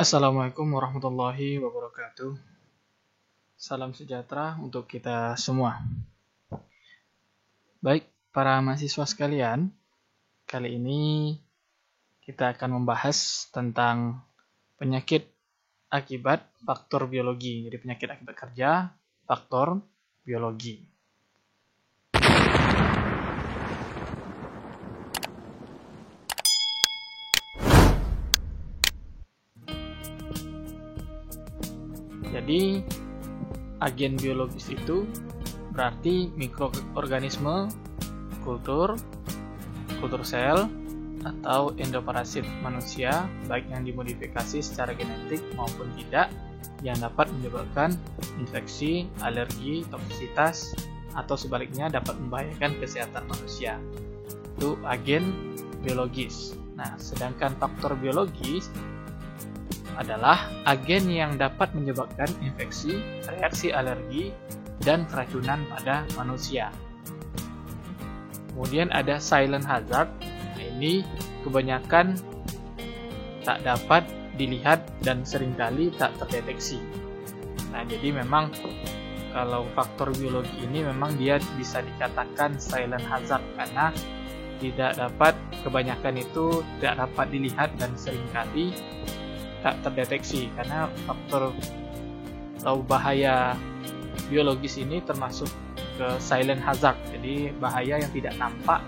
Assalamualaikum warahmatullahi wabarakatuh. Salam sejahtera untuk kita semua. Baik, para mahasiswa sekalian, kali ini kita akan membahas tentang penyakit akibat faktor biologi. Jadi penyakit akibat kerja, faktor biologi. Jadi, agen biologis itu berarti mikroorganisme, kultur sel, atau endoparasit manusia, baik yang dimodifikasi secara genetik maupun tidak, yang dapat menyebabkan infeksi, alergi, toksisitas, atau sebaliknya dapat membahayakan kesehatan manusia. Itu agen biologis. Nah, sedangkan faktor biologis adalah agen yang dapat menyebabkan infeksi, reaksi alergi, dan keracunan pada manusia. Kemudian ada silent hazard. Nah, ini kebanyakan tak dapat dilihat dan seringkali tak terdeteksi. Nah, jadi memang kalau faktor biologi ini memang dia bisa dikatakan silent hazard karena tidak dapat, kebanyakan itu tidak dapat dilihat dan seringkali tak terdeteksi karena faktor atau bahaya biologis ini termasuk ke silent hazard, jadi bahaya yang tidak nampak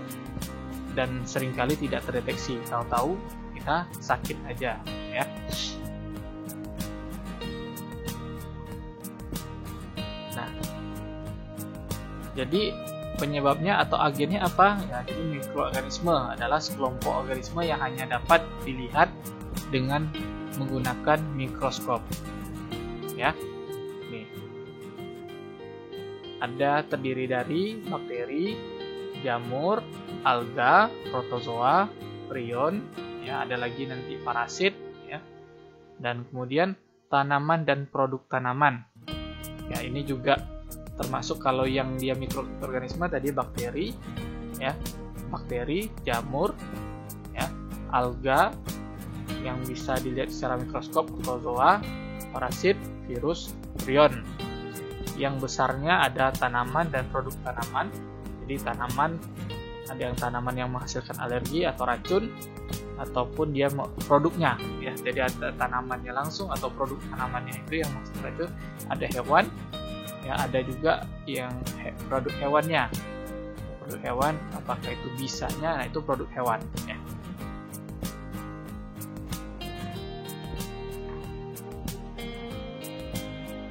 dan seringkali tidak terdeteksi. Tahu-tahu kita sakit aja, ya. Nah, jadi penyebabnya atau agennya apa? Ya, jadi mikroorganisme adalah sekelompok organisme yang hanya dapat dilihat dengan menggunakan mikroskop, ya. Nih, ada terdiri dari bakteri, jamur, alga, protozoa, prion, ya. Ada lagi nanti parasit, ya. Dan kemudian tanaman dan produk tanaman. Ya, ini juga termasuk kalau yang dia mikroorganisme tadi bakteri, ya, bakteri, jamur, ya, alga yang bisa dilihat secara mikroskop, protozoa, parasit, virus, prion. Yang besarnya ada tanaman dan produk tanaman. Jadi tanaman, ada yang tanaman yang menghasilkan alergi atau racun, ataupun dia produknya, ya. Jadi ada tanamannya langsung atau produk tanamannya itu yang menghasilkan racun. Ada hewan, ya, ada juga yang produk hewannya. Produk hewan, apakah itu bisanya? Nah, itu produk hewan, ya.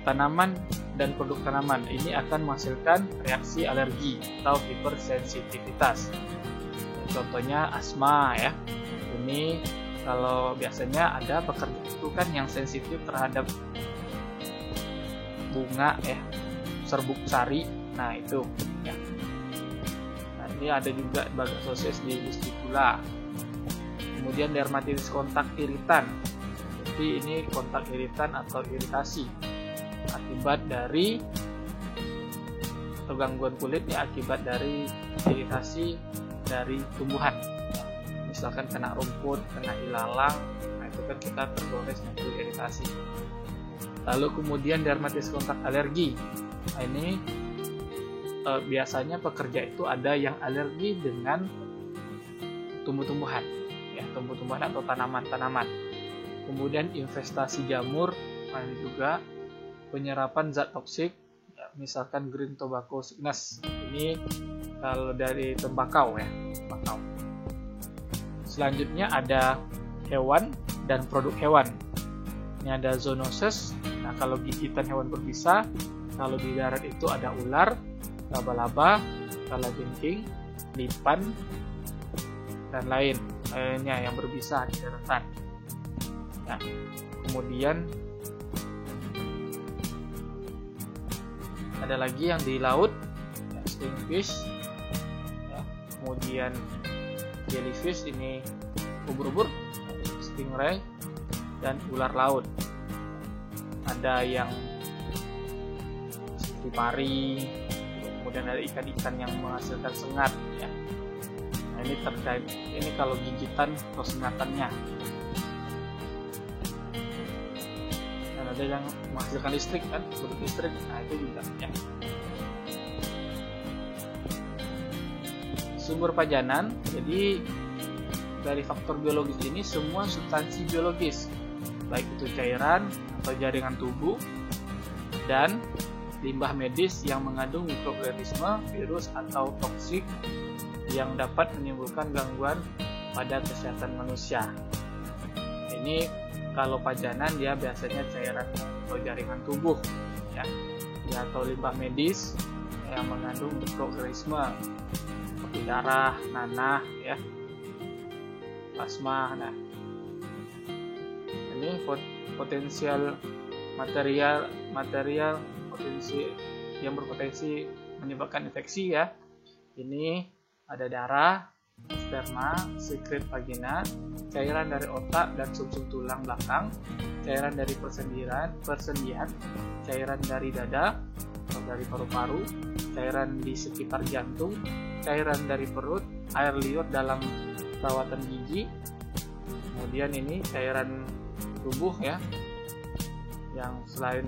Tanaman dan produk tanaman ini akan menghasilkan reaksi alergi atau hipersensitivitas. Contohnya asma, ya. Ini kalau biasanya ada pekerja itu kan yang sensitif terhadap bunga, ya, serbuk sari. Nah, itu, ya. Nah, ini ada juga bagatosis di gustikula. Kemudian dermatitis kontak iritan. Jadi ini kontak iritan atau iritasi akibat dari atau gangguan kulit, ya, akibat dari iritasi dari tumbuhan. Misalkan kena rumput, kena ilalang, nah itu kan kita tergores, itu iritasi. Lalu kemudian dermatitis kontak alergi. Nah, ini biasanya pekerja itu ada yang alergi dengan tumbuh-tumbuhan, ya, tumbuh-tumbuhan atau tanaman-tanaman. Kemudian investasi jamur, nah ini juga penyerapan zat toksik, ya, misalkan green tobacco sickness. Ini kalau dari tembakau, ya, tembakau. Selanjutnya ada hewan dan produk hewan. Ini ada zoonosis. Nah, kalau gigitan hewan berbisa, kalau di darat itu ada ular, laba-laba, kalajengking, lipan, dan lainnya yang berbisa di daratan. Nah, kemudian ada lagi yang di laut, ya, stingfish, ya. Kemudian jellyfish, ini ubur-ubur, stingray, dan ular laut. Ada yang seperti pari, kemudian ada ikan-ikan yang menghasilkan sengat, ya. Nah, ini terkait, ini kalau gigitan atau sengatannya. ada yang menghasilkan listrik kan, produk listrik, nah itu juga ya. Sumber pajanan, jadi dari faktor biologis ini semua substansi biologis, baik itu cairan atau jaringan tubuh dan limbah medis yang mengandung mikroorganisme, virus atau toksik yang dapat menimbulkan gangguan pada kesehatan manusia. Ini kalau pajanan dia biasanya cairan atau jaringan tubuh ya, atau limbah medis yang mengandung mikroorganisme seperti darah, nanah ya, plasma. Nah, ini potensial material potensi yang berpotensi menyebabkan infeksi ya. Ini ada darah, sperma, sekret vagina, cairan dari otak dan sumsum tulang belakang, cairan dari persendian, cairan dari dada atau dari paru-paru, cairan di sekitar jantung, cairan dari perut, air liur dalam perawatan gigi. Kemudian ini cairan tubuh ya, yang selain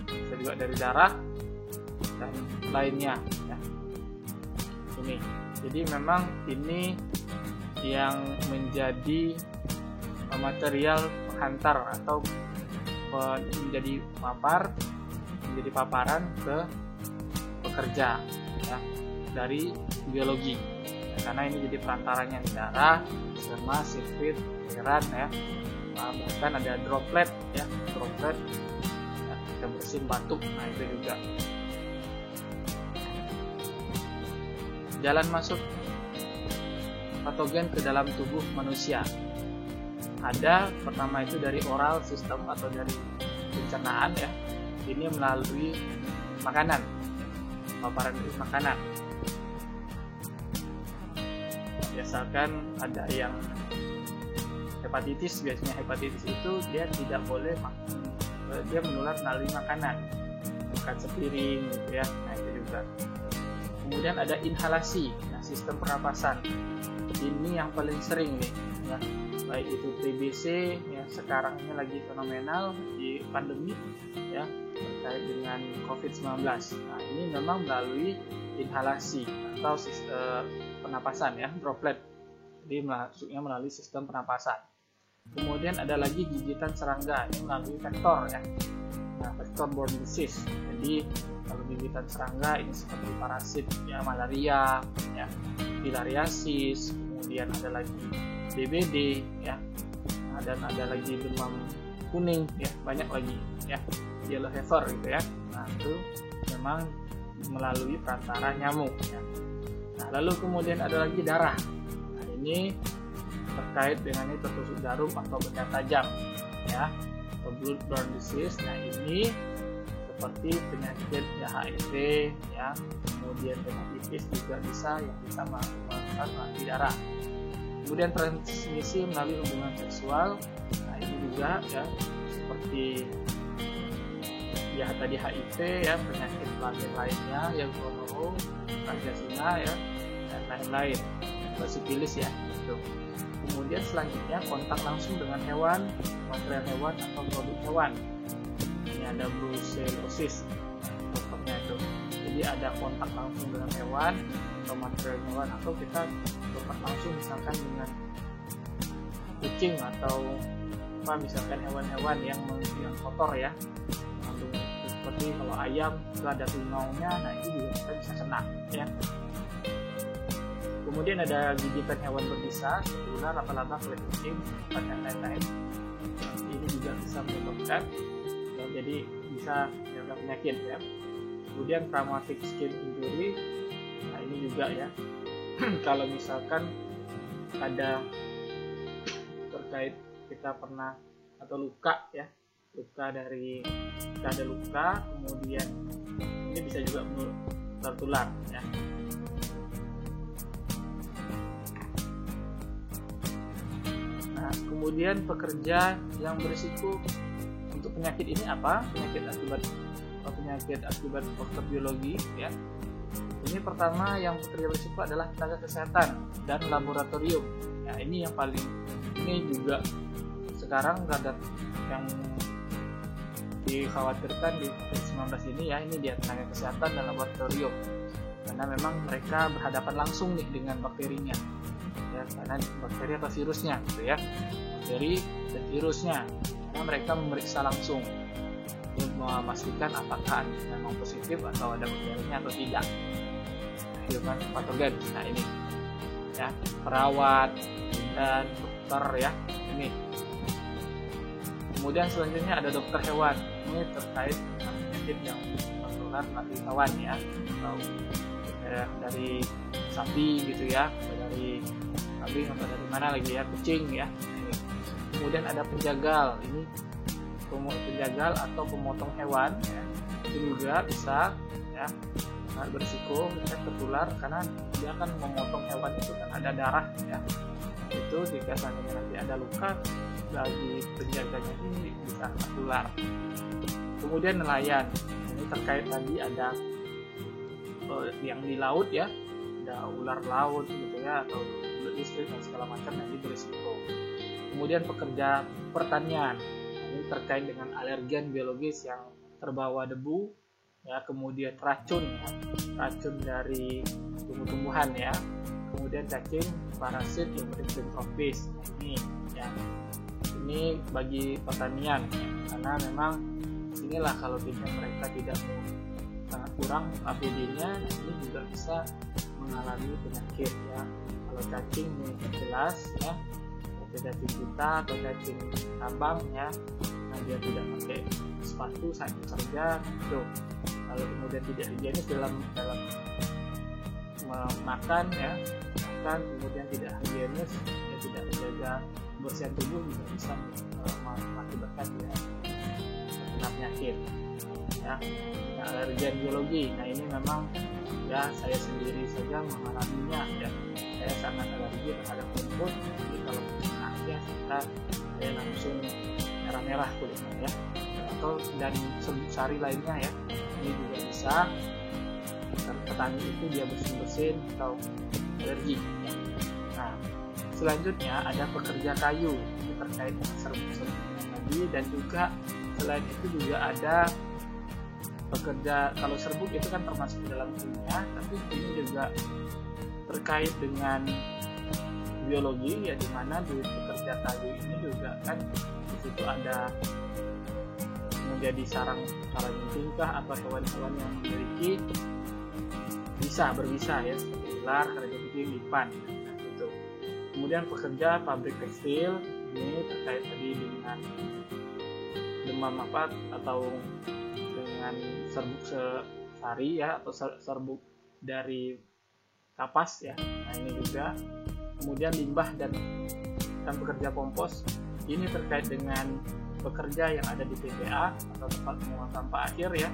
bisa juga dari darah dan lainnya ya. Ini jadi memang ini yang menjadi material penghantar atau menjadi paparan ke pekerja ya, dari biologi ya, karena ini jadi perantaranya darah, sperma, sekret, cairan ya. Bahkan ada droplet ya, kita bersin batuk, nah itu juga. Jalan masuk patogen ke dalam tubuh manusia. Ada pertama itu dari oral system atau dari pencernaan ya. Ini melalui makanan, paparan dari makanan. Biasakan ada yang hepatitis, biasanya hepatitis itu dia tidak boleh dia menular melalui makanan, makan sepiring gitu ya. Nah itu juga. Kemudian ada inhalasi, nah, sistem pernapasan. Ini yang paling sering nih, ya. Baik itu TBC, ya sekarang ini lagi fenomenal di pandemi, ya terkait dengan COVID-19. Nah ini memang melalui inhalasi atau sistem pernapasan ya, droplet. Jadi masuknya melalui sistem pernapasan. Kemudian ada lagi gigitan serangga, ini melalui vektor ya. Nah, vector-borne disease. Jadi kalau gigitan serangga ini seperti parasit ya, malaria ya, filariasis, kemudian ada lagi DBD ya. Nah, dan ada lagi demam kuning ya, banyak lagi ya, yellow fever gitu ya. Nah, itu memang melalui perantara nyamuk ya. Nah, lalu kemudian ada lagi darah. Nah, ini terkait dengan ini tertusuk jarum atau benda tajam ya, blood-borne disease. Nah ini seperti penyakit HIV ya, kemudian hepatitis juga bisa yang bisa menggunakan melalui darah. Kemudian transmisi melalui hubungan seksual. Nah ini juga ya seperti ya tadi HIV ya, penyakit kelamin lainnya yang gonoro, Pancasila ya, dan lain-lain, sifilis ya gitu. Kemudian selanjutnya kontak langsung dengan hewan, material hewan atau produk hewan. Ini ada brucellosis, contohnya itu. Jadi ada kontak langsung dengan hewan atau material hewan, atau kita kontak langsung misalkan dengan kucing atau apa, misalkan hewan-hewan yang kotor ya. Lalu seperti kalau ayam itu ada tungaunya, nah itu juga kita bisa kena ya. Kemudian ada gigitan hewan berbisa, ular, laba-laba, kulit kucing, dan lain-lain. Ini juga bisa menyebabkan, jadi bisa menyebabkan penyakit ya. Kemudian traumatic skin injury, nah ini juga ya. Kalau misalkan ada terkait kita pernah atau luka ya, luka dari kita ada luka, kemudian ini bisa juga tertular ya. Kemudian pekerja yang berisiko untuk penyakit ini apa? Penyakit akibat faktor biologi ya. Ini pertama yang bekerja berisiko adalah tenaga kesehatan dan laboratorium. Ya, ini yang paling, ini juga sekarang ada yang dikhawatirkan di COVID-19 ini ya, ini dia tenaga kesehatan dan laboratorium, karena memang mereka berhadapan langsung nih dengan bakterinya ya, karena bakteri atau virusnya gitu ya, bakteri dan virusnya, karena mereka memeriksa langsung untuk memastikan apakah memang positif atau ada bakterinya atau tidak, human patogen. Nah ini ya, perawat dan dokter ya ini. Kemudian selanjutnya ada dokter hewan, ini terkait dengan penyakit yang menular melalui hewan ya, atau dari sapi gitu ya, atau dari kambing atau dari mana lagi ya, kucing ya. Kemudian ada penjagal, ini penjagal atau pemotong hewan ya, itu juga bisa ya berisiko bisa tertular karena dia akan memotong hewan itu kan ada darah ya, itu jika seandainya nanti ada luka bagi penjaganya ini bisa tertular. Kemudian nelayan, ini terkait tadi ada yang di laut ya, ada ular laut gitu ya, atau listrik dan segala macam yang berisiko. Kemudian pekerja pertanian, ini terkait dengan alergen biologis yang terbawa debu ya, kemudian racun ya, racun dari tumbuh-tumbuhan ya, kemudian cacing, parasit yang tropis. Ini ya, ini bagi pertanian ya, karena memang inilah kalau tidak mereka tidak sangat kurang APD-nya, ini juga bisa mengalami penyakit ya. Kalau cacing ini jelas ya, cacing kita atau cacing tambang ya, nah dia tidak pakai sepatu saat bekerja itu, kalau kemudian tidak higienis dalam makan ya, makan kemudian tidak higienis ya, tidak menjaga kebersihan tubuh juga bisa mengakibatkan ya terkena penyakit ya. Alergen biologi, nah ini memang ya saya sendiri saja mengalaminya ya, saya sangat alergi terhadap rumput, jadi kalau kena ya saya langsung merah-merah kulitnya ya, atau dan serbuk sari lainnya ya, ini juga bisa petani itu dia bersin-bersin atau alergi ya. Nah selanjutnya ada pekerja kayu, ini terkait dengan serbuk-serbuk tadi, dan juga selain itu juga ada pekerja, kalau serbuk itu kan termasuk di dalam kimia, tapi ini juga terkait dengan biologi ya, dimana di pekerja kayu ini juga kan di situ ada menjadi sarang tingkah atau hewan-hewan yang memiliki berbisa ya, seperti ular, kerja kucing, lipan gitu. Kemudian pekerja pabrik tekstil, ini terkait tadi dengan demam atau dengan serbuk sari ya, atau serbuk dari kapas ya, nah ini juga. Kemudian limbah dan pekerja kompos, ini terkait dengan pekerja yang ada di TPA atau tempat pembuangan sampah akhir ya,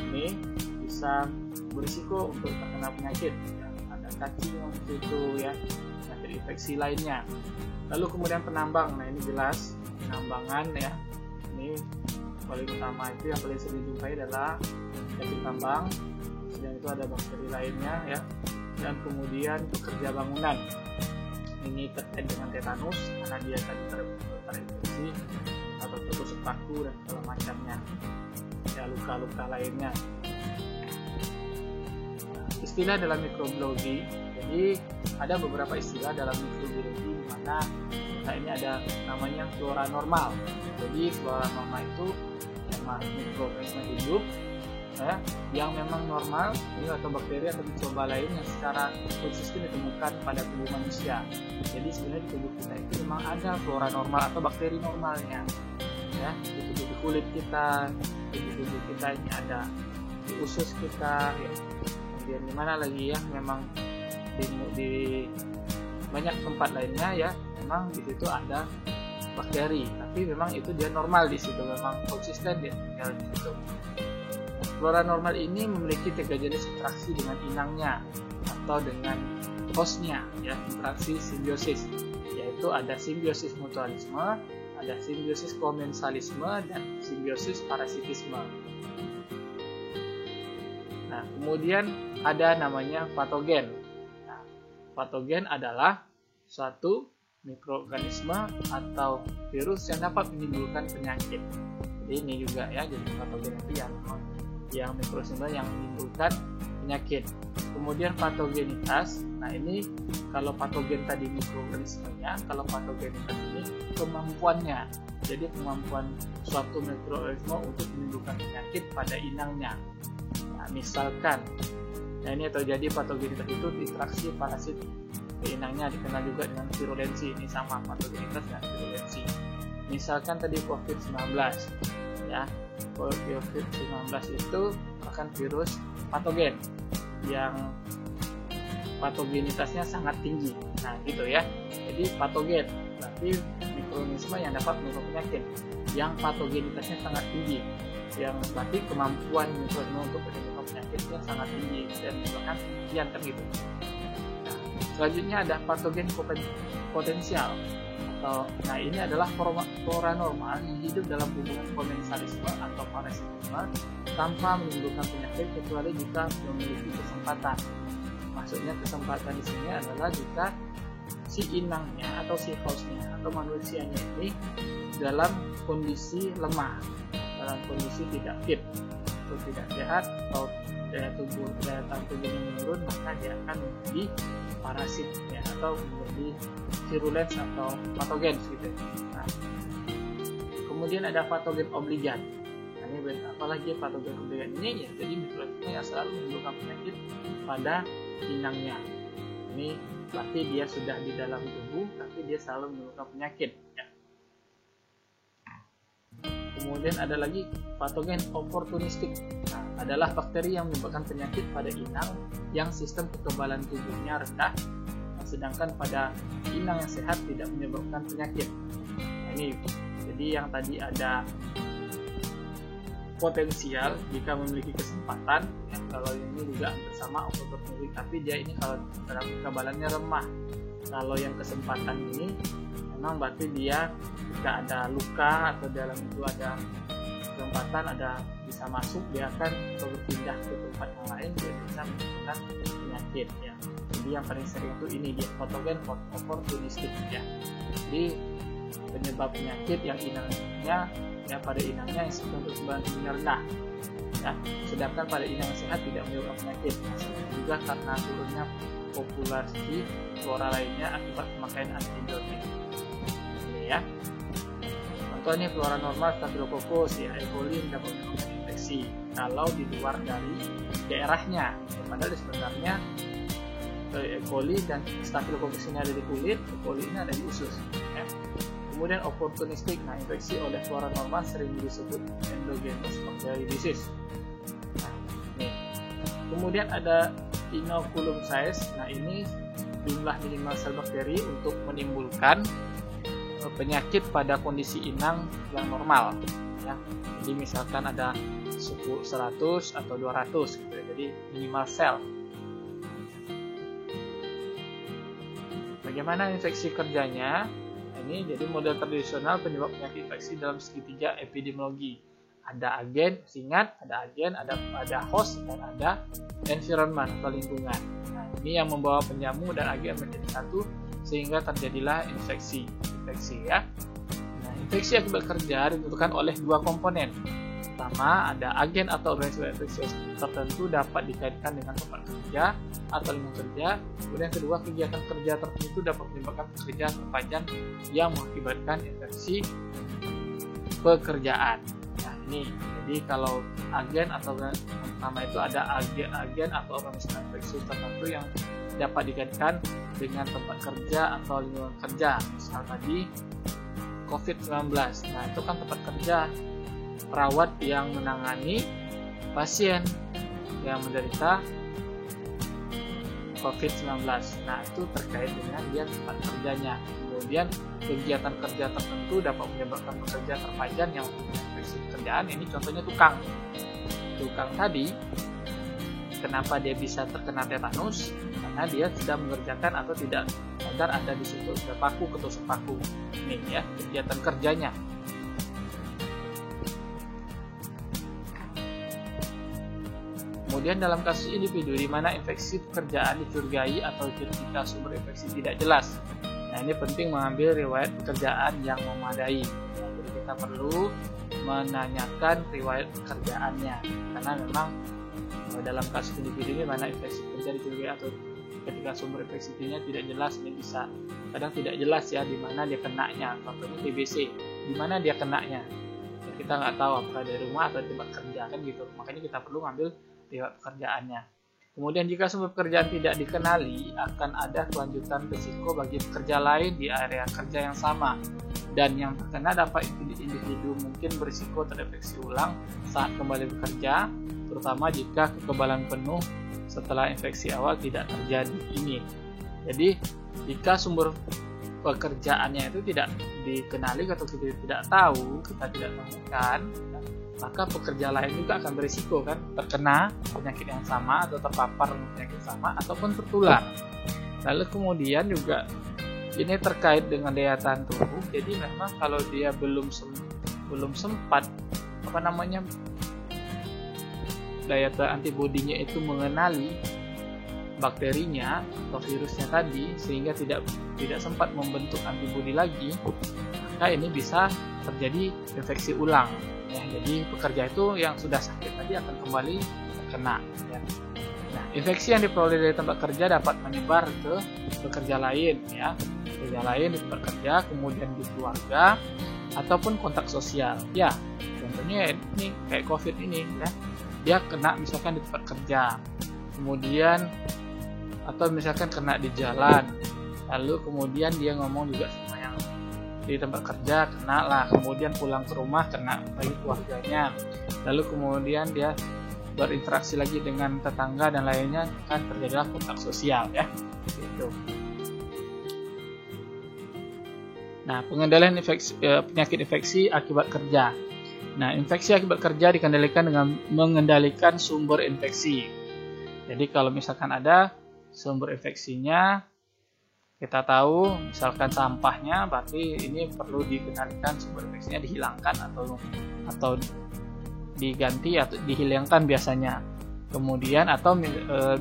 ini bisa berisiko untuk terkena penyakit ya. Ada cacing itu ya, penyakit infeksi lainnya. Lalu kemudian penambang, nah ini jelas penambangan ya, ini paling utama itu yang paling sering dijumpai adalah cacing tambang, dan itu ada bakteri lainnya ya. Dan kemudian pekerja bangunan, ini terkait dengan tetanus karena dia tadi terinfeksi atau tertusuk paku dan segala macamnya ya, luka-luka lainnya. Istilah dalam mikrobiologi, jadi ada beberapa istilah dalam mikrobiologi di mana ini ada namanya flora normal. Jadi flora normal itu memang mikroorganisme hidup ya, yang memang normal ini, atau bakteri atau mikroba lain yang secara konsisten ditemukan pada tubuh manusia. Jadi sebenarnya di tubuh kita itu memang ada flora normal atau bakteri normalnya ya, di tubuh kulit kita, di tubuh kita ini ada di usus kita ya. Kemudian di mana lagi ya, memang di banyak tempat lainnya ya, memang di situ ada bakteri, tapi memang itu dia normal di situ, memang konsisten dia tinggal di situ. Flora normal ini memiliki 3 jenis interaksi dengan inangnya atau dengan hostnya ya, interaksi simbiosis, yaitu ada simbiosis mutualisme, ada simbiosis komensalisme, dan simbiosis parasitisme. Nah, kemudian ada namanya patogen. Nah, patogen adalah suatu mikroorganisme atau virus yang dapat menimbulkan penyakit. Jadi ini juga ya, jadi patogen itu yang mikroorganisme yang menimbulkan penyakit. Kemudian patogenitas. Nah ini kalau patogen tadi mikroorganismenya, kalau patogenitas ini kemampuannya. Jadi kemampuan suatu mikroorganisme untuk menimbulkan penyakit pada inangnya. Nah, misalkan, nah ini terjadi patogenitas itu interaksi parasit ke inangnya, dikenal juga dengan virulensi. Ini sama patogenitas dan virulensi. Misalkan tadi COVID-19, ya, COVID-19 itu akan virus patogen yang patogenitasnya sangat tinggi. Nah, gitu ya. Jadi patogen berarti mikroorganisme yang dapat menimbulkan penyakit yang patogenitasnya sangat tinggi, yang berarti kemampuan mikroorganisme untuk menimbulkan penyakitnya sangat tinggi dan menimbulkan kematian kan gitu. Nah, selanjutnya ada patogen potensial. Nah ini adalah flora normal yang hidup dalam hubungan komensalisme atau parasitisme tanpa menimbulkan penyakit kecuali jika memiliki kesempatan. Maksudnya kesempatan di sini adalah jika si inangnya atau si hostnya atau manusianya ini dalam kondisi lemah, dalam kondisi tidak fit atau tidak sehat, atau daya tahan tubuhnya menurun, maka dia akan menjadi parasit ya, atau menjadi virulens atau patogen gitu. Nah, kemudian ada patogen obligat. Nah, ini apalagi patogen obligat ini ya, jadi mikroorganisme yang selalu menimbulkan penyakit pada inangnya. Ini berarti dia sudah di dalam tubuh tapi dia selalu menimbulkan penyakit ya. Kemudian ada lagi patogen oportunistik. Nah, adalah bakteri yang menyebabkan penyakit pada inang yang sistem kekebalan tubuhnya rendah, sedangkan pada inang yang sehat tidak menyebabkan penyakit. Nah, ini jadi yang tadi ada potensial jika memiliki kesempatan ya, kalau ini juga bersama oportunistik, tapi dia ini kalau dalam kekebalannya lemah. Kalau yang kesempatan ini memang berarti dia jika ada luka atau dalam itu ada kesempatan, ada bisa masuk, dia akan berpindah ke tempat yang lain, dia bisa menimbulkan penyakit ya. Jadi yang paling sering itu ini dia patogen oportunistik ya. Jadi penyebab penyakit yang inangnya ya, pada inangnya yang sistem kekebalan tubuhnya rendah ya, sedangkan pada inang yang sehat tidak menyebabkan penyakit. Juga karena turunnya populasi flora lainnya akibat pemakaian antibiotik. Ini ya. Contohnya flora normal Staphylococcus ya, E. coli dapat menyebabkan infeksi kalau di luar dari daerahnya. Padahal sebenarnya E. coli dan Staphylococcus ini ada di kulit, E. coli ini ada di usus. Ya. Kemudian opportunistik, nah infeksi oleh flora normal sering disebut endogenous bacterial disease. Nah, ini. Kemudian ada inoculum size, nah ini jumlah minimal sel bakteri untuk menimbulkan penyakit pada kondisi inang yang normal ya. Jadi misalkan ada 100 atau 200 gitu ya. Jadi minimal sel. Bagaimana infeksi kerjanya? Ini jadi model tradisional penyebab penyakit infeksi dalam segitiga epidemiologi. Ada agen, ingat ada agen, ada host dan ada environment atau lingkungan. Nah, ini yang membawa penjamu dan agen menjadi satu sehingga terjadilah infeksi ya. Nah, infeksi akibat kerja ditentukan oleh dua komponen. Pertama, ada agen atau organisme infeksius tertentu dapat dikaitkan dengan tempat kerja atau lingkungan kerja. Kemudian kedua, kegiatan kerja tertentu dapat menyebabkan pekerjaan terpajan yang mengakibatkan infeksi pekerjaan. Nah, ini jadi kalau agen atau nama itu ada agen atau organisme infeksius tertentu yang dapat dikaitkan dengan tempat kerja atau lingkungan kerja. Misal tadi COVID-19. Nah, itu kan tempat kerja perawat yang menangani pasien yang menderita COVID-19. Nah, itu terkait dengan dia tempat kerjanya. Kemudian kegiatan kerja tertentu dapat menyebabkan pekerja terpajan yang infeksi pekerjaan. Ini contohnya tukang. Tukang tadi kenapa dia bisa terkena tetanus? Karena dia sudah mengerjakan atau tidak sadar ada di situ paku, ketusuk paku. Ini ya kegiatan kerjanya. Kemudian dalam kasus individu di mana infeksi pekerjaan dicurigai atau ketika sumber infeksi tidak jelas. Nah, ini penting mengambil riwayat pekerjaan yang memadai. Nah, jadi kita perlu menanyakan riwayat pekerjaannya, karena memang dalam kasus individu ini mana infeksi kerja dicurigai atau ketika sumber infeksinya tidak jelas, ini bisa kadang tidak jelas ya di mana dia kenanya. Contohnya TBC, di mana dia kenanya ya, kita nggak tahu apakah dari rumah atau di tempat kerja kan gitu, makanya kita perlu ngambil riwayat pekerjaannya. Kemudian jika sumber pekerjaan tidak dikenali, akan ada kelanjutan risiko bagi pekerja lain di area kerja yang sama, dan yang terkena dapat individu mungkin berisiko terinfeksi ulang saat kembali bekerja, terutama jika kekebalan penuh setelah infeksi awal tidak terjadi ini. Jadi jika sumber pekerjaannya itu tidak dikenali atau kita tidak tahu, kita tidak temukan, maka pekerja lain juga akan berisiko kan terkena penyakit yang sama atau terpapar penyakit sama ataupun tertular. Lalu kemudian juga ini terkait dengan daya tahan tubuh. Jadi memang kalau dia belum sempat daya tahan antibodinya itu mengenali bakterinya atau virusnya tadi, sehingga tidak sempat membentuk antibodi lagi, maka ini bisa terjadi infeksi ulang ya. Jadi pekerja itu yang sudah sakit tadi akan kembali terkena ya. Nah, infeksi yang diperoleh dari tempat kerja dapat menyebar ke pekerja lain ya, pekerja lain di tempat kerja, kemudian di keluarga ataupun kontak sosial ya. Contohnya ini kayak COVID ini ya, dia kena misalkan di tempat kerja, kemudian atau misalkan kena di jalan, lalu kemudian dia ngomong juga sama yang di tempat kerja, kena lah, kemudian pulang ke rumah kena bagi keluarganya, lalu kemudian dia berinteraksi lagi dengan tetangga dan lainnya, kan terjadilah kontak sosial ya gitu. Nah, pengendalian penyakit infeksi akibat kerja. Nah, infeksi akibat kerja dikendalikan dengan mengendalikan sumber infeksi. Jadi kalau misalkan ada sumber infeksinya, kita tahu misalkan sampahnya, berarti ini perlu dikendalikan sumber infeksinya, dihilangkan atau diganti atau dihilangkan biasanya. Kemudian atau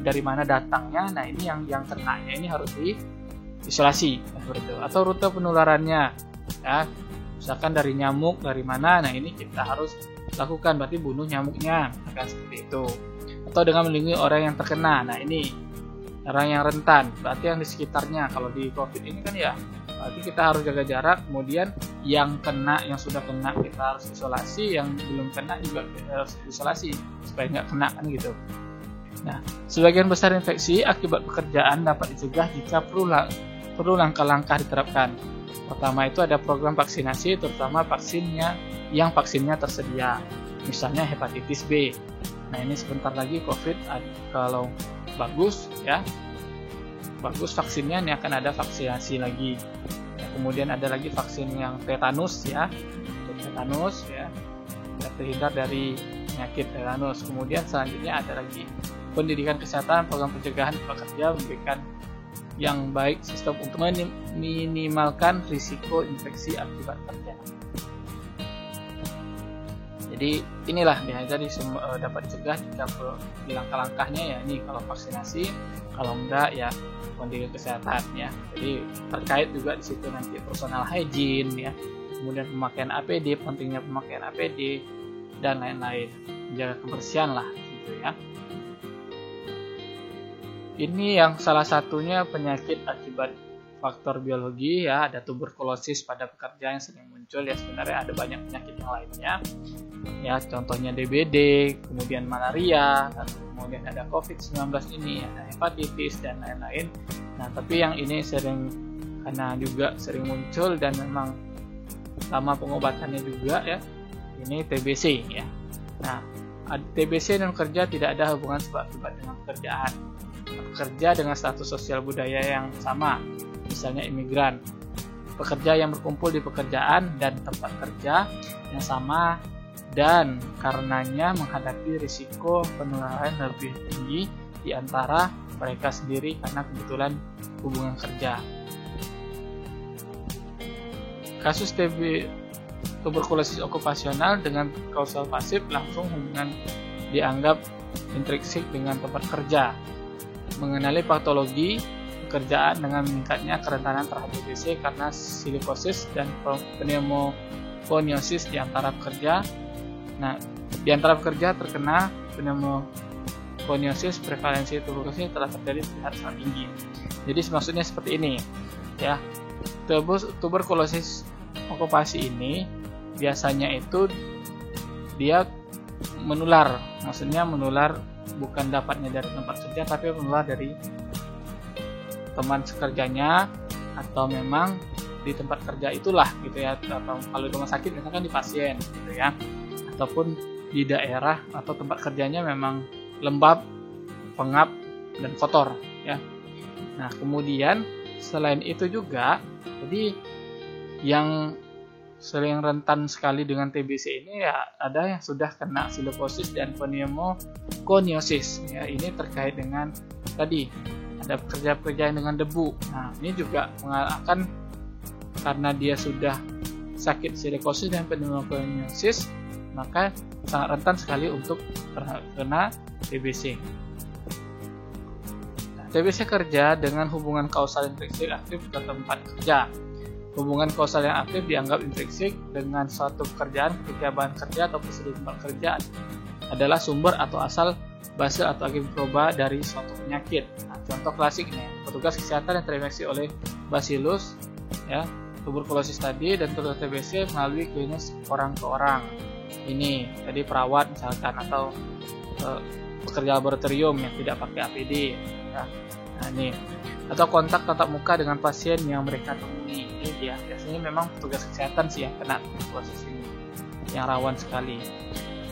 dari mana datangnya, nah ini yang kenanya ini harus diisolasi seperti itu. Atau rute penularannya ya, misalkan dari nyamuk dari mana, nah ini kita harus lakukan, berarti bunuh nyamuknya, akan seperti itu. Atau dengan melindungi orang yang terkena, nah ini orang yang rentan, berarti yang di sekitarnya. Kalau di COVID ini kan ya, berarti kita harus jaga jarak. Kemudian yang sudah kena kita harus isolasi, yang belum kena juga kita harus isolasi supaya nggak kena kan gitu. Nah, sebagian besar infeksi akibat pekerjaan dapat dicegah jika perlu langkah-langkah diterapkan. Pertama itu ada program vaksinasi, terutama vaksinnya tersedia, misalnya hepatitis B. Nah ini sebentar lagi COVID, kalau bagus vaksinnya, ini akan ada vaksinasi lagi ya. Kemudian ada lagi vaksin yang tetanus ya, untuk tetanus ya, terhindar dari penyakit tetanus. Kemudian selanjutnya ada lagi pendidikan kesehatan, program pencegahan pekerja, memberikan yang baik sistem untuk meminimalkan risiko infeksi akibat kerja. Jadi inilah jadi dapat dicegah jika di langkah-langkahnya ya, ini kalau vaksinasi, kalau enggak ya pendidikan kesehatan ya. Jadi terkait juga di situ nanti personal hygiene ya, kemudian pemakaian APD, pentingnya pemakaian APD dan lain-lain, menjaga kebersihan lah gitu ya. Ini yang salah satunya penyakit akibat faktor biologi ya, ada tuberkulosis pada pekerja yang sering muncul ya. Sebenarnya ada banyak penyakit yang lainnya ya, contohnya DBD, kemudian malaria, kemudian ada COVID-19 ini, ada hepatitis dan lain-lain. Nah, tapi yang ini karena juga sering muncul dan memang lama pengobatannya juga ya, ini TBC ya. Nah, TBC dan kerja tidak ada hubungan sebab akibat dengan pekerjaan. Pekerja dengan status sosial budaya yang sama, misalnya imigran, pekerja yang berkumpul di pekerjaan dan tempat kerja yang sama, dan karenanya menghadapi risiko penularan lebih tinggi di antara mereka sendiri karena kebetulan hubungan kerja. Kasus tuberkulosis okupasional dengan kausal pasif langsung hubungan dianggap intrinsik dengan tempat kerja. Mengenali patologi pekerjaan dengan meningkatnya kerentanan terhadap TBC karena silikosis dan pneumokoniosis di antara pekerja. Nah, di antara pekerja terkena pneumokoniosis, prevalensi tuberkulosis telah terjadi terlihat sangat tinggi. Jadi maksudnya seperti ini, ya. Tuberkulosis okupasi ini biasanya itu dia menular, maksudnya menular bukan dapatnya dari tempat kerja, tapi menular dari teman sekerjanya, atau memang di tempat kerja itulah gitu ya, atau kalau di rumah sakit misalkan di pasien gitu ya, ataupun di daerah atau tempat kerjanya memang lembab, pengap, dan kotor ya. Nah, kemudian selain itu juga, jadi yang sering rentan sekali dengan TBC ini ya ada yang sudah kena psiloposis dan pneumokoniosis ya. Ini terkait dengan tadi ada pekerja-pekerja dengan debu. Nah, ini juga akan, karena dia sudah sakit psiloposis dan pneumokoniosis, maka sangat rentan sekali untuk terkena TBC. Nah, TBC kerja dengan hubungan kausal intrinsik aktif ke tempat kerja. Hubungan kausal yang aktif dianggap intrinsik dengan suatu pekerjaan ketika bahan kerja atau prosedur tempat kerja adalah sumber atau asal basil atau agen mikroba dari suatu penyakit. Nah, contoh klasiknya, petugas kesehatan yang terinfeksi oleh bacillus ya, tuberkulosis tadi, dan tertular TBC melalui klinis orang ke orang. Ini tadi perawat misalkan, atau pekerja laboratorium yang tidak pakai APD ya. Nah, ini atau kontak tatap muka dengan pasien yang mereka temui. Ini dia biasanya memang petugas kesehatan sih yang kena tuberkulosis ini, yang rawan sekali.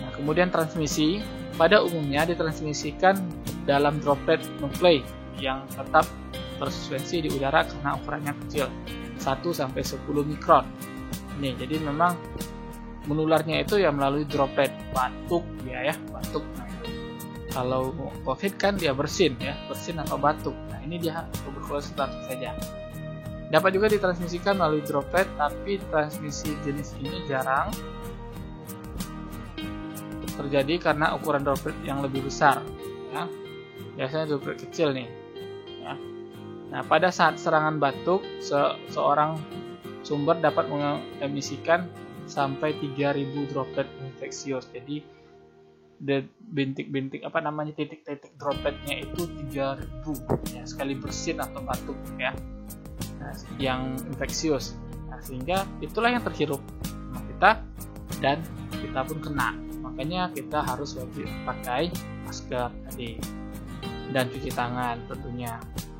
Nah, kemudian transmisi pada umumnya ditransmisikan dalam droplet nuklei yang tetap tersuspensi di udara karena ukurannya kecil, 1-10 mikron. Ini jadi memang menularnya itu ya melalui droplet, batuk ya, batuk. Nah, kalau COVID kan dia bersin atau batuk. Nah, ini dia tuberkulosis batuk saja. Dapat juga ditransmisikan melalui droplet, tapi transmisi jenis ini jarang terjadi karena ukuran droplet yang lebih besar ya. Biasanya droplet kecil nih ya. Nah, pada saat serangan batuk, seorang sumber dapat mengemisikan sampai 3000 droplet infeksius. Jadi bintik-bintik titik-titik dropletnya itu 3000 ya, sekali bersin atau batuk ya. Nah, yang infeksius. Nah, sehingga itulah yang terhirup sama kita dan kita pun kena. Makanya kita harus wajib pakai masker tadi dan cuci tangan tentunya.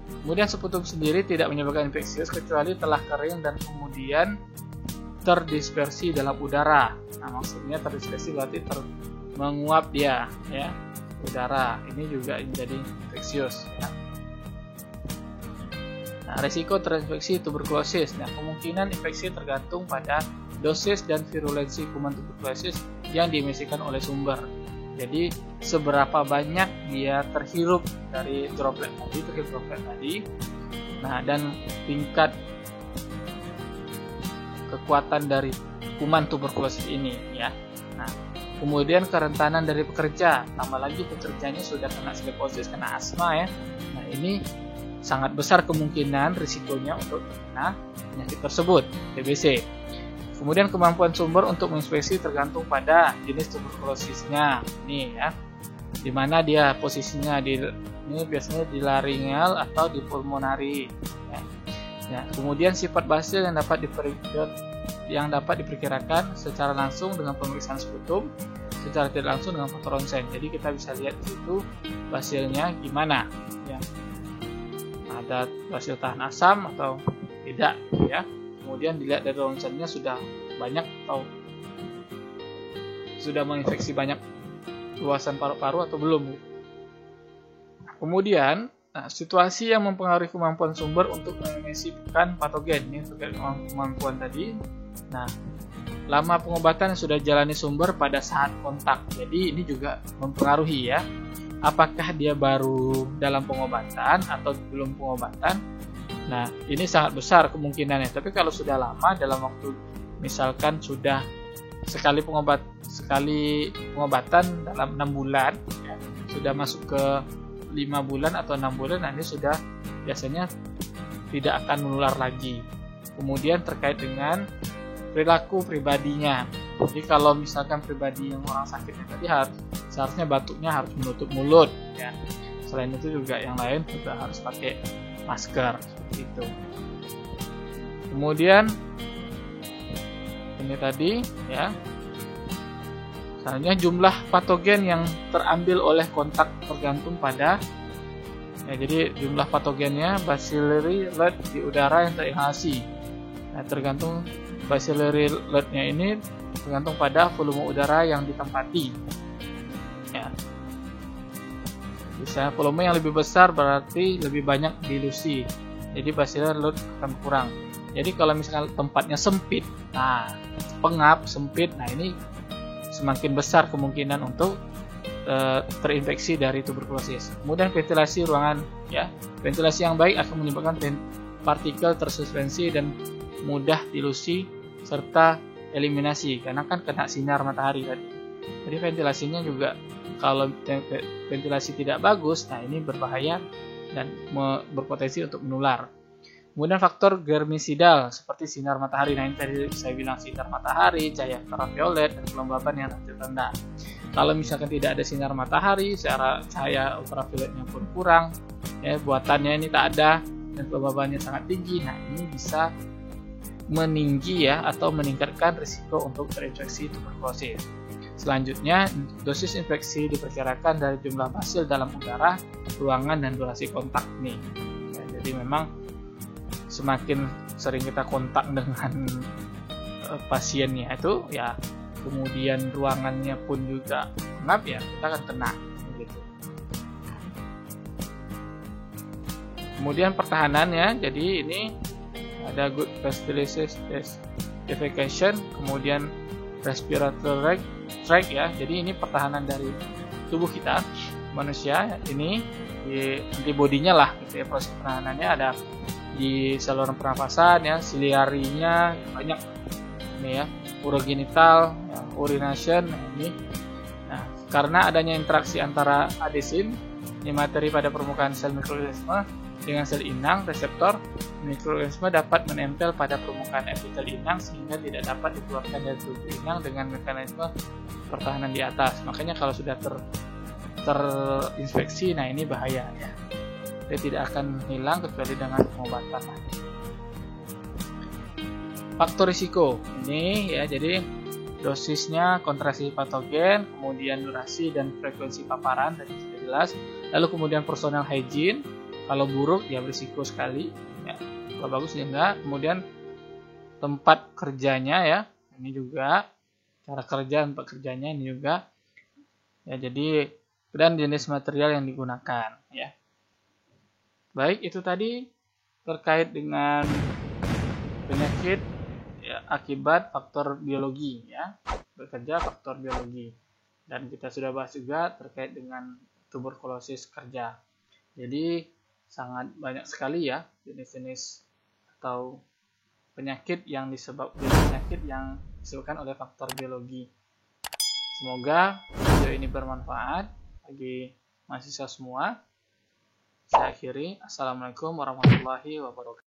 Kemudian seputum sendiri tidak menyebabkan infeksius kecuali telah kering dan kemudian terdispersi dalam udara. Nah, maksudnya terdispersi berarti menguap dia ya, udara. Ini juga menjadi infeksius ya. Nah, risiko terinfeksi tuberkulosis. Nah, kemungkinan infeksi tergantung pada dosis dan virulensi kuman tuberkulosis yang diemisikan oleh sumber. Jadi seberapa banyak dia terhirup dari droplet tadi, nah, dan tingkat kekuatan dari kuman tuberkulosis ini ya. Nah, kemudian kerentanan dari pekerja, tambah lagi pekerjanya sudah kena psiloposis, kena asma ya. Nah, ini sangat besar kemungkinan risikonya untuk kena penyakit tersebut, TBC. Kemudian kemampuan sumber untuk menginspeksi tergantung pada jenis tuberkulosisnya. Ini ya, di mana dia posisinya ini biasanya di laringal atau di pulmonari. Ya. Ya, kemudian sifat basil yang dapat diperkirakan secara langsung dengan pemeriksaan sputum, secara tidak langsung dengan foto ronsen. Jadi kita bisa lihat di situ basilnya gimana. Ya. Ada basil tahan asam atau tidak, ya. Kemudian dilihat dari ronsennya sudah banyak atau sudah menginfeksi banyak luasan paru-paru atau belum. Kemudian situasi yang mempengaruhi kemampuan sumber untuk mengemisifkan patogen, ini terkait kemampuan tadi. Nah, lama pengobatan yang sudah jalani sumber pada saat kontak. Jadi ini juga mempengaruhi ya. Apakah dia baru dalam pengobatan atau belum pengobatan? Nah, ini sangat besar kemungkinannya. Tapi kalau sudah lama dalam waktu, misalkan sudah sekali pengobatan dalam 6 bulan, ya, sudah masuk ke 5 bulan atau 6 bulan, nah ini sudah biasanya tidak akan menular lagi. Kemudian terkait dengan perilaku pribadinya. Jadi kalau misalkan pribadi yang orang sakitnya tadi seharusnya batuknya harus menutup mulut ya. Selain itu juga yang lain juga harus pakai masker seperti itu. Kemudian ini tadi ya, selanjutnya jumlah patogen yang terambil oleh kontak tergantung pada ya, jadi jumlah patogennya bacillary load di udara yang terinhalasi. Nah, tergantung bacillary load-nya ini tergantung pada volume udara yang ditempati. Ya. Bisa volume yang lebih besar berarti lebih banyak dilusi. Jadi bacillary load akan kurang. Jadi kalau misalkan tempatnya sempit, nah pengap, sempit, nah ini semakin besar kemungkinan untuk terinfeksi dari tuberkulosis. Kemudian ventilasi ruangan ya. Ventilasi yang baik akan menyebabkan partikel tersuspensi dan mudah dilusi serta eliminasi karena kan kena sinar matahari tadi. Jadi ventilasinya juga kalau ventilasi tidak bagus, nah ini berbahaya dan berpotensi untuk menular. Kemudian faktor germisidal seperti sinar matahari. Nah ini tadi saya bilang sinar matahari, cahaya ultraviolet, dan kelembaban yang relatif rendah. Kalau misalkan tidak ada sinar matahari, cahaya ultravioletnya pun kurang, ya, buatannya ini tak ada, dan kelembabannya sangat tinggi. Nah ini bisa meninggi ya atau meningkatkan risiko untuk terinfeksi tuberkulosis. Selanjutnya, dosis infeksi diperkirakan dari jumlah basil dalam udara, ruangan, dan durasi kontak nih. Ya, jadi memang semakin sering kita kontak dengan pasiennya itu ya, kemudian ruangannya pun juga pengap ya, kita akan kena gitu. Kemudian pertahanannya, jadi ini ada good ventilations, defecation, kemudian respiratory tract ya. Jadi ini pertahanan dari tubuh kita manusia, ini di antibodinya lah gitu ya. Proses pertahanannya ada di saluran pernapasan ya, ciliarinya banyak ini ya, urogenital ya, urination ini. Nah, karena adanya interaksi antara adesin ini materi pada permukaan sel mikroorganisme dengan sel inang, reseptor mikroorganisme dapat menempel pada permukaan epitel inang sehingga tidak dapat dikeluarkan dari tubuh inang dengan mekanisme pertahanan di atas. Makanya kalau sudah terinfeksi, nah ini bahaya ya. Dia tidak akan hilang kecuali dengan pengobatan. Faktor risiko ini ya, jadi dosisnya, konsentrasi patogen, kemudian durasi dan frekuensi paparan tadi sudah jelas. Lalu kemudian personal hygiene. Kalau buruk ya berisiko sekali ya. Kalau bagus ya enggak. Kemudian tempat kerjanya ya, ini juga cara kerja tempat kerjanya ini juga ya. Jadi dan jenis material yang digunakan ya. Baik, itu tadi terkait dengan penyakit ya, akibat faktor biologi ya, bekerja faktor biologi. Dan kita sudah bahas juga terkait dengan tuberkulosis kerja. Jadi sangat banyak sekali ya jenis-jenis atau penyakit yang disebabkan oleh faktor biologi. Semoga video ini bermanfaat bagi mahasiswa semua. Saya akhiri. Assalamualaikum warahmatullahi wabarakatuh.